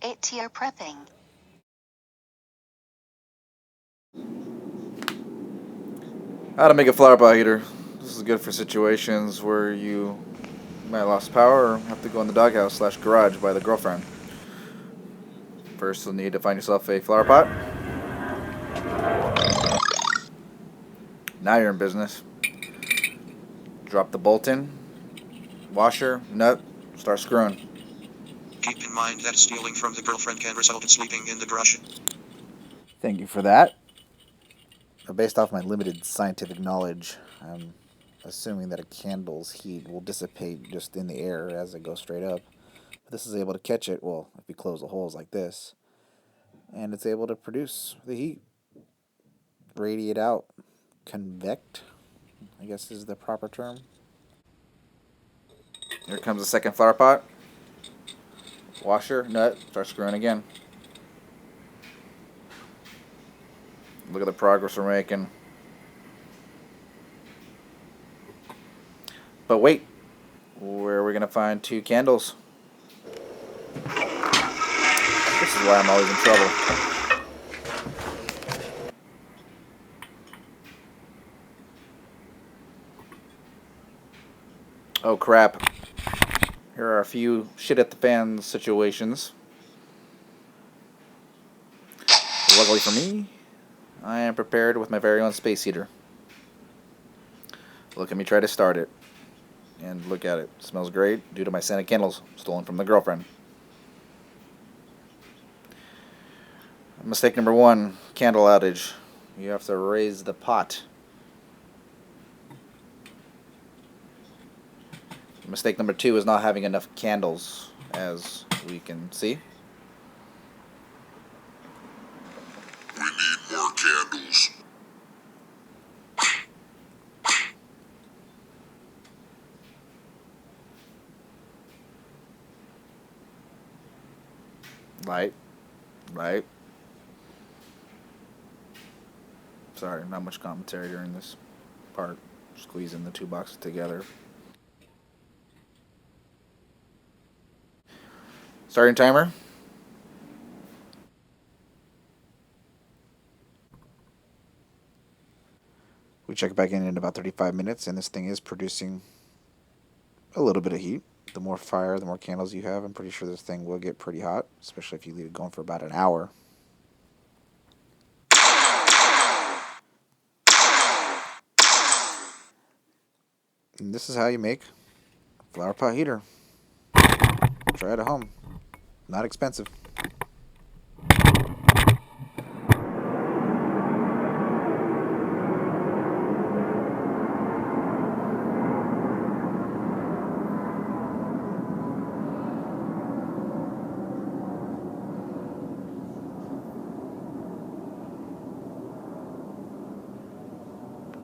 8-tier prepping. How to make a flower pot heater. This is good for situations where you might have lost power or have to go in the doghouse / garage by the girlfriend. First, you'll need to find yourself a flower pot. Now you're in business. Drop the bolt in, washer, nut, start screwing. Keep in mind that stealing from the girlfriend can result in sleeping in the garage. Thank you for that. Based off my limited scientific knowledge, I'm assuming that a candle's heat will dissipate just in the air as it goes straight up. But this is able to catch it, well, if you close the holes like this, and it's able to produce the heat, radiate out, convect, I guess is the proper term. Here comes the second flower pot. Washer, nut, start screwing again. Look at the progress we're making. But wait, where are we going to find 2 candles? This is why I'm always in trouble. Oh crap. Here are a few shit at the fan situations. Luckily for me, I am prepared with my very own space heater. Look at me try to start it. And look at it. It smells great due to my scented candles stolen from the girlfriend. Mistake number 1, candle outage. You have to raise the pot. Mistake number 2 is not having enough candles, as we can see. We need more candles. Light. Sorry, not much commentary during this part. Squeezing the 2 boxes together. Starting timer. We check back in about 35 minutes, and this thing is producing a little bit of heat. The more fire, the more candles you have, I'm pretty sure this thing will get pretty hot, especially if you leave it going for about an hour. And this is how you make a flower pot heater. Try it at home. Not expensive.